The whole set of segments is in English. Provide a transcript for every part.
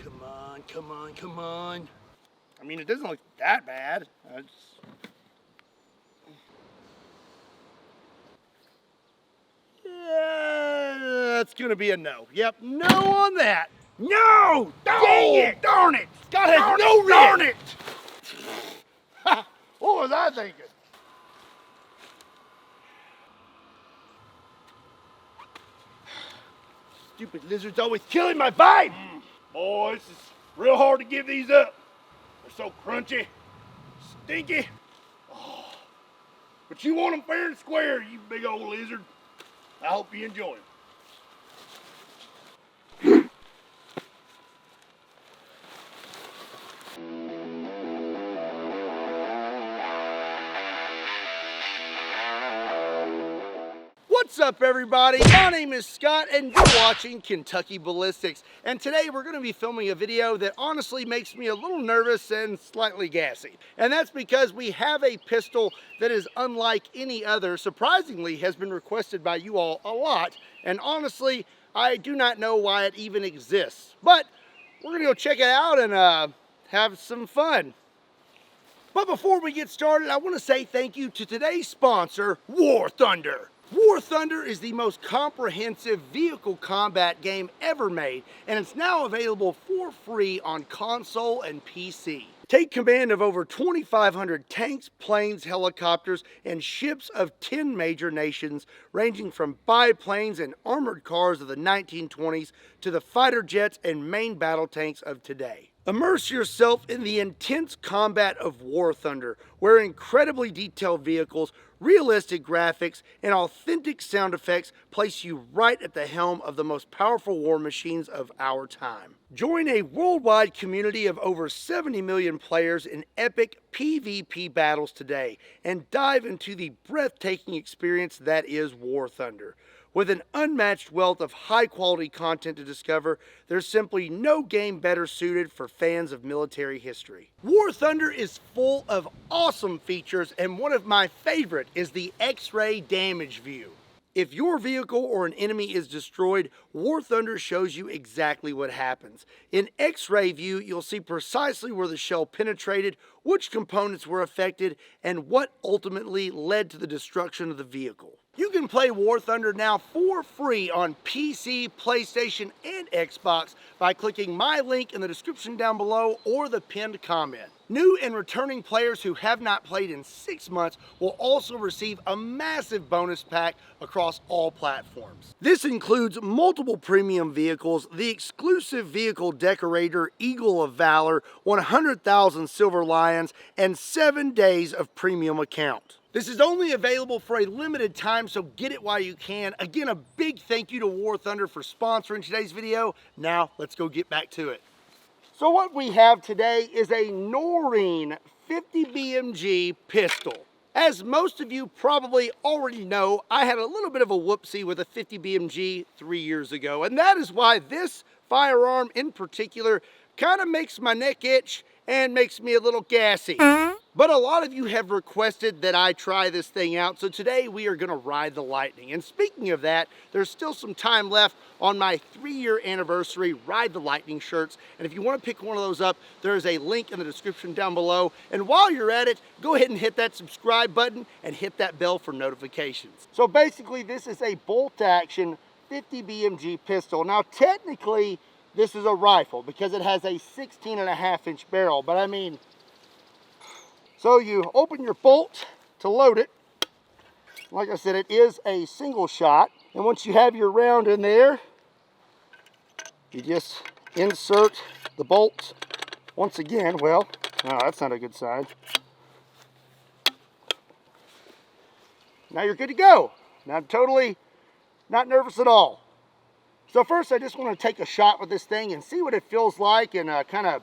Come on, come on, come on. I mean, it doesn't look that bad. Yeah, that's gonna be a no. Yep, no on that. No! Dang it! Darn it! Scott has no wrist! Darn it! What was I thinking? Stupid lizard's always killing my vibe! Boy, this is real hard to give these up. They're so crunchy, stinky. Oh. But you want them fair and square, you big old lizard. I hope you enjoy them. What's up, everybody? My name is Scott and you're watching Kentucky Ballistics, and today we're going to be filming a video that honestly makes me a little nervous and slightly gassy, and that's because we have a pistol that is unlike any other. Surprisingly, has been requested by you all a lot, and honestly I do not know why it even exists, but we're going to go check it out and have some fun. But before we get started, I want to say thank you to today's sponsor, War Thunder. War Thunder is the most comprehensive vehicle combat game ever made, and it's now available for free on console and PC. Take command of over 2,500 tanks, planes, helicopters, and ships of 10 major nations, ranging from biplanes and armored cars of the 1920s to the fighter jets and main battle tanks of today. Immerse yourself in the intense combat of War Thunder, where incredibly detailed vehicles, realistic graphics, and authentic sound effects place you right at the helm of the most powerful war machines of our time. Join a worldwide community of over 70 million players in epic PvP battles today, and dive into the breathtaking experience that is War Thunder. With an unmatched wealth of high-quality content to discover, there's simply no game better suited for fans of military history. War Thunder is full of awesome features, and one of my favorite is the X-ray damage view. If your vehicle or an enemy is destroyed, War Thunder shows you exactly what happens. In X-ray view, you'll see precisely where the shell penetrated, which components were affected, and what ultimately led to the destruction of the vehicle. You can play War Thunder now for free on PC, PlayStation, and Xbox by clicking my link in the description down below or the pinned comment. New and returning players who have not played in 6 months will also receive a massive bonus pack across all platforms. This includes multiple premium vehicles, the exclusive vehicle decorator Eagle of Valor, 100,000 Silver Lions, and 7 days of premium account. This is only available for a limited time, so get it while you can. Again, a big thank you to War Thunder for sponsoring today's video. Now, let's go get back to it. So what we have today is a Noreen 50 BMG pistol. As most of you probably already know, I had a little bit of a whoopsie with a 50 BMG 3 years ago, and that is why this firearm in particular kind of makes my neck itch and makes me a little gassy. But a lot of you have requested that I try this thing out, so today we are gonna ride the lightning. And speaking of that, there's still some time left on my 3-year anniversary Ride the Lightning shirts. And if you wanna pick one of those up, there's a link in the description down below. And while you're at it, go ahead and hit that subscribe button and hit that bell for notifications. So basically, this is a bolt action 50 BMG pistol. Now, technically, this is a rifle because it has a 16.5-inch barrel, but I mean, so you open your bolt to load it. Like I said, it is a single shot. And once you have your round in there, you just insert the bolt once again. Well, no, that's not a good sign. Now you're good to go. Now I'm totally not nervous at all. So first I just want to take a shot with this thing and see what it feels like and kind of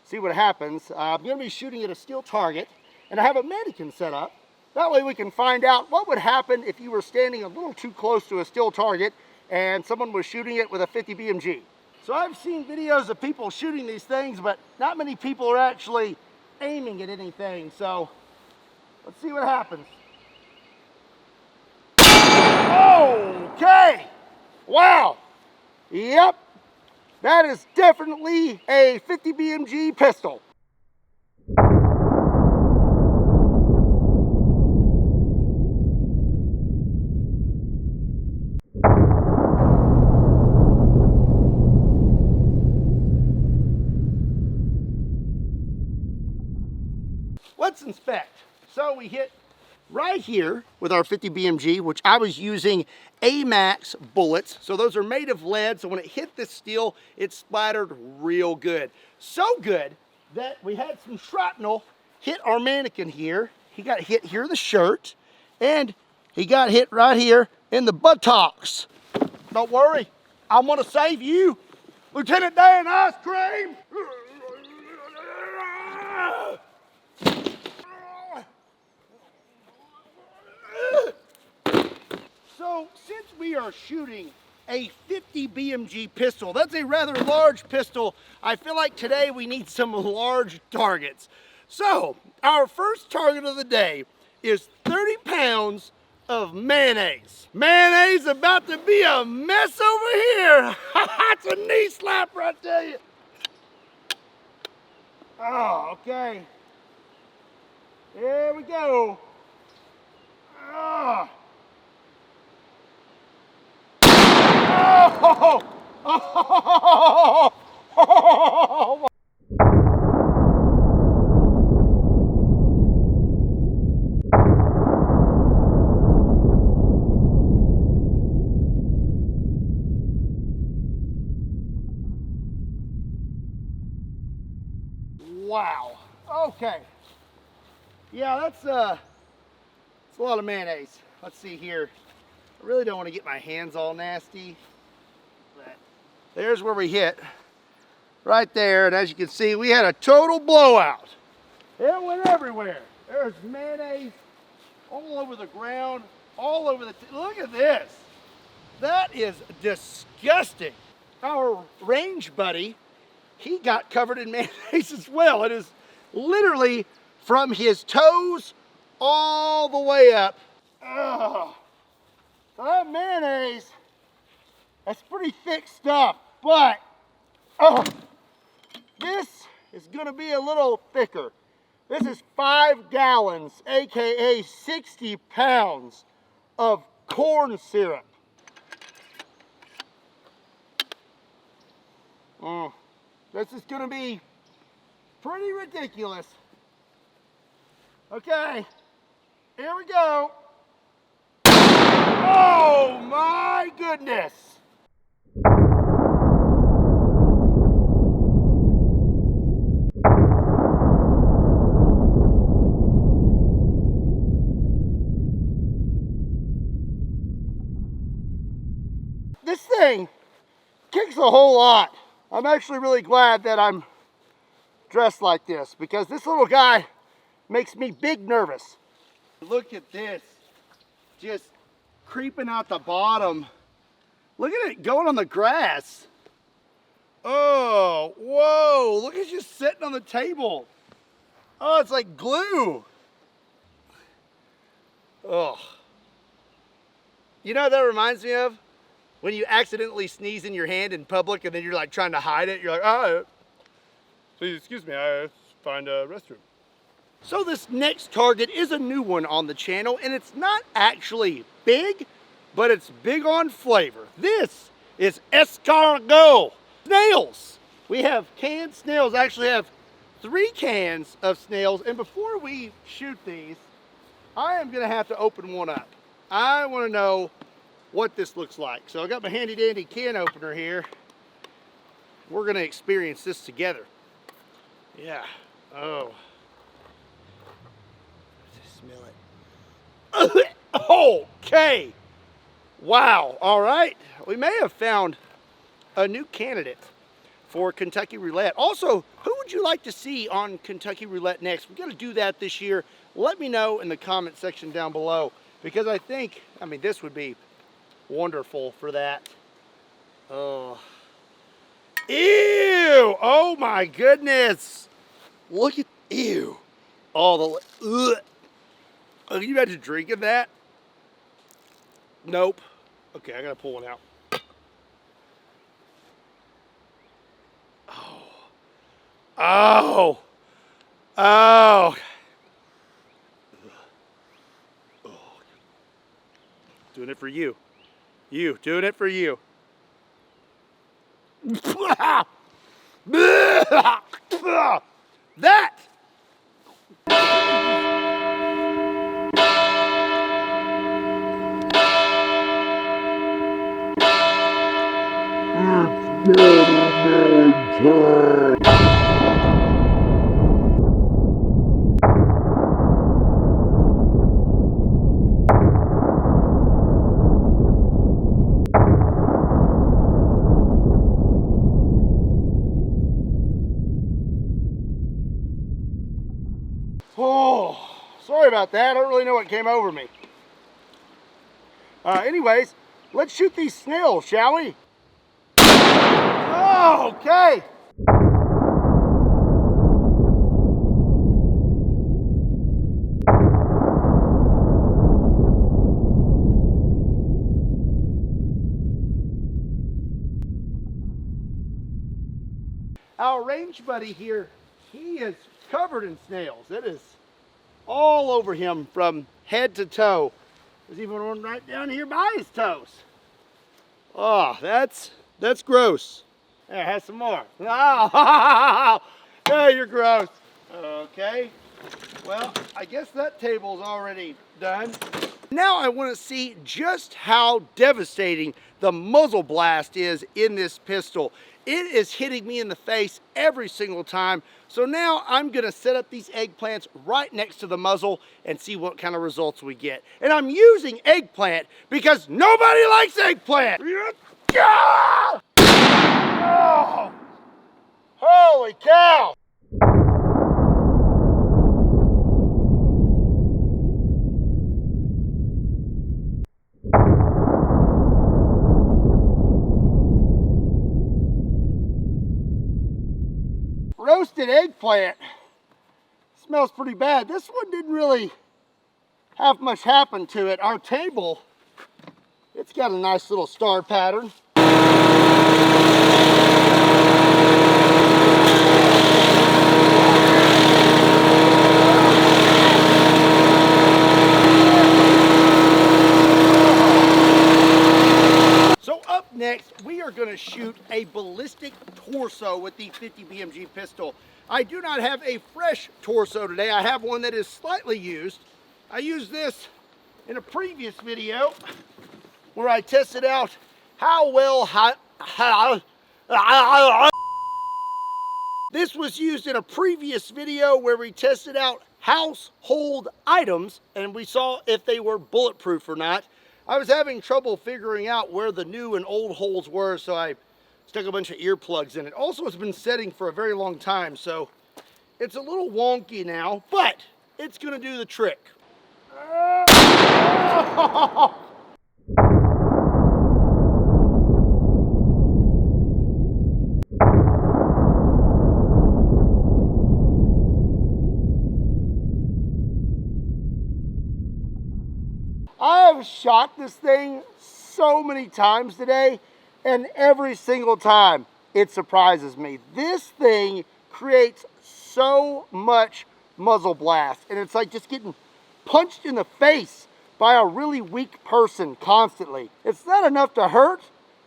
see what happens. I'm going to be shooting at a steel target, and I have a mannequin set up. That way we can find out what would happen if you were standing a little too close to a steel target and someone was shooting it with a 50 BMG. So I've seen videos of people shooting these things, but not many people are actually aiming at anything. So let's see what happens. Okay. Wow. Yep. 16.5 inch barrel, but I mean, so you open your bolt to load it. Like I said, it is a single shot. And once you have your round in there, you just insert the bolt once again. Well, no, that's not a good sign. Now you're good to go. Now I'm totally not nervous at all. So first I just want to take a shot with this thing and see what it feels like and kind of see what happens. Oh, okay. Wow. Yep. That is definitely a 50 BMG pistol. Let's inspect. So we hit right here with our 50 BMG, which I was using AMAX bullets. So those are made of lead. So when it hit this steel, it splattered real good. So good that we had some shrapnel hit our mannequin here. He got hit here in the shirt, and he got hit right here in the buttocks. Don't worry, I'm gonna save you, Lieutenant Dan Ice Cream. So since we are shooting a 50 BMG pistol, that's a rather large pistol, I feel like today we need some large targets. So our first target of the day is 30 pounds of mayonnaise. Mayonnaise about to be a mess over here. It's a knee slapper, I tell you. Oh, okay. There we go. Oh. Oh. Oh. Oh. Wow. Okay. Yeah, that's a lot of mayonnaise. Let's see here. I really don't want to get my hands all nasty. But there's where we hit. Right there, and as you can see, we had a total blowout. It went everywhere. There's mayonnaise all over the ground, all over the, look at this. That is disgusting. Our range buddy, he got covered in mayonnaise as well. It is literally from his toes all the way up. Ugh. So that mayonnaise, that's pretty thick stuff, but this is gonna be a little thicker. This is 5 gallons, AKA 60 pounds of corn syrup. This is gonna be pretty ridiculous. Okay, here we go. Oh my goodness. This thing kicks a whole lot. I'm actually really glad that I'm dressed like this because this little guy makes me big nervous. Look at this, just creeping out the bottom. Look at it going on the grass. Oh, whoa, look, it's just sitting on the table. Oh, it's like glue. Oh. You know what that reminds me of? When you accidentally sneeze in your hand in public and then you're like trying to hide it. You're like, oh, please excuse me, I find a restroom. So this next target is a new one on the channel, and it's not actually big, but it's big on flavor. This is escargot, snails. We have canned snails. I actually have 3 cans of snails, and before we shoot these, I am gonna have to open one up. I wanna know what this looks like. So I got my handy dandy can opener here. We're gonna experience this together. Yeah, oh. Smell it. Okay. Wow. All right. We may have found a new candidate for Kentucky Roulette. Also, who would you like to see on Kentucky Roulette next? We're going to do that this year. Let me know in the comment section down below because I think, this would be wonderful for that. Oh. Ew. Oh my goodness. Look at, ew. Oh, the, ugh. Oh, can you imagine drinking that? Nope. Okay, I gotta pull one out. Oh. Oh. Doing it for you. You, doing it for you. That. Oh, sorry about that. I don't really know what came over me. Anyways, let's shoot these snails, shall we? Oh, okay. Our range buddy here, he is covered in snails. It is all over him from head to toe. There's even one right down here by his toes. Oh, that's gross. There, have some more. Oh, oh, you're gross. Okay, well, I guess that table's already done. Now I want to see just how devastating the muzzle blast is in this pistol. It is hitting me in the face every single time. So now I'm gonna set up these eggplants right next to the muzzle and see what kind of results we get. And I'm using eggplant because nobody likes eggplant. Oh, holy cow. Roasted eggplant smells pretty bad. This one didn't really have much happen to it. Our table, it's got a nice little star pattern. So up next, we are going to shoot a ballistic torso with the 50 BMG pistol. I do not have a fresh torso today. I have one that is slightly used. I used this in a previous video where I tested out how well this was used in a previous video where we tested out household items and we saw if they were bulletproof or not. I was having trouble figuring out where the new and old holes were, so I stuck a bunch of earplugs in it. Also, it's been setting for a very long time, so it's a little wonky now, but it's gonna do the trick. I have shot this thing so many times today, and every single time it surprises me. This thing creates so much muzzle blast, and it's like just getting punched in the face by a really weak person constantly. It's not enough to hurt,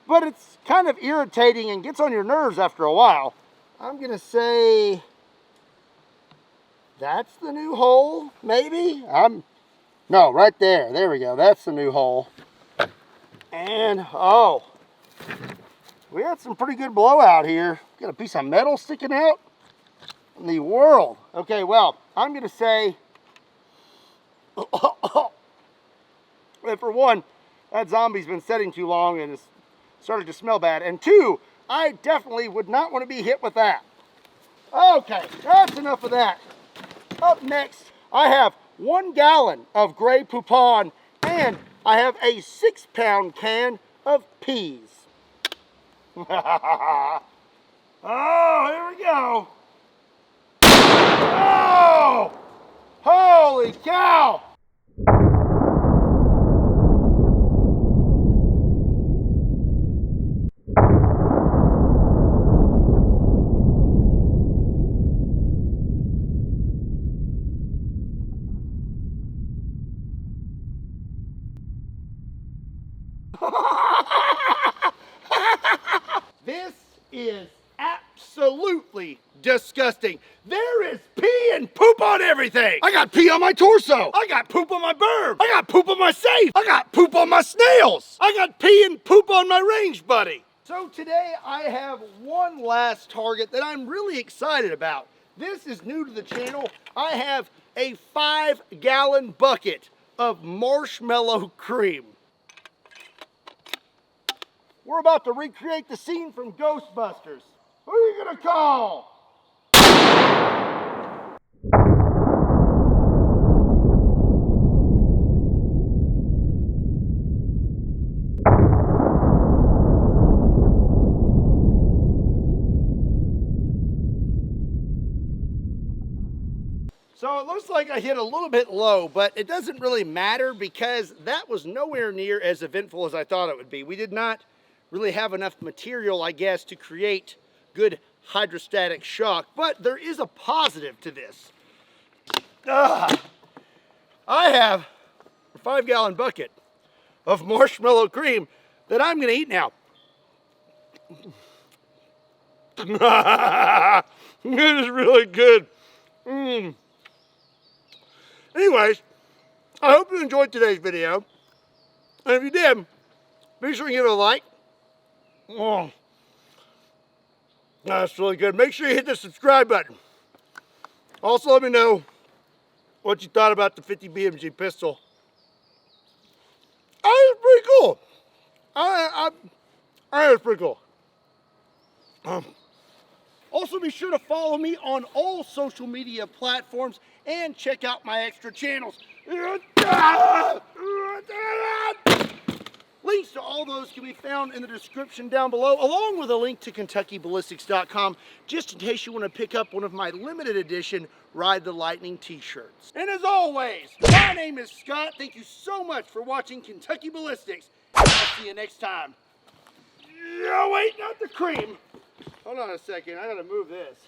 but it's kind of irritating and gets on your nerves after a while. I'm gonna say that's the new hole, maybe? No, right there. There we go. That's the new hole. And, oh, we had some pretty good blowout here. Got a piece of metal sticking out in the world. Okay, well, I'm going to say, for one, that zombie's been setting too long and it's started to smell bad. And two, I definitely would not want to be hit with that. Okay, that's enough of that. Up next, I have 1 gallon of Grey Poupon, and I have a 6-pound can of peas. Oh, here we go. Oh, holy cow. This is absolutely disgusting. There is pee and poop on everything. I got pee on my torso. I got poop on my berm. I got poop on my safe. I got poop on my snails. I got pee and poop on my range buddy. So today I have one last target that I'm really excited about. This is new to the channel. I have a 5-gallon bucket of marshmallow cream. We're about to recreate the scene from Ghostbusters. Who are you gonna call? So it looks like I hit a little bit low, but it doesn't really matter because that was nowhere near as eventful as I thought it would be. We did not really have enough material, I guess, to create good hydrostatic shock, but there is a positive to this. I have a 5-gallon bucket of marshmallow cream that I'm gonna eat now. It is really good. Anyways, I hope you enjoyed today's video. And if you did, be sure to give it a like. Oh, that's really good. Make sure you hit the subscribe button. Also, let me know what you thought about the 50 BMG pistol. I think it's pretty cool. I think it's pretty cool. Also, be sure to follow me on all social media platforms and check out my extra channels. Links to all those can be found in the description down below, along with a link to KentuckyBallistics.com, just in case you want to pick up one of my limited edition Ride the Lightning t-shirts. And as always, my name is Scott. Thank you so much for watching Kentucky Ballistics. I'll see you next time. No, wait, not the cream. Hold on a second, I gotta move this.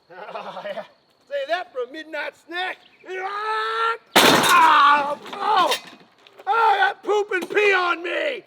Say that for a midnight snack. Oh, I got poop and pee on me.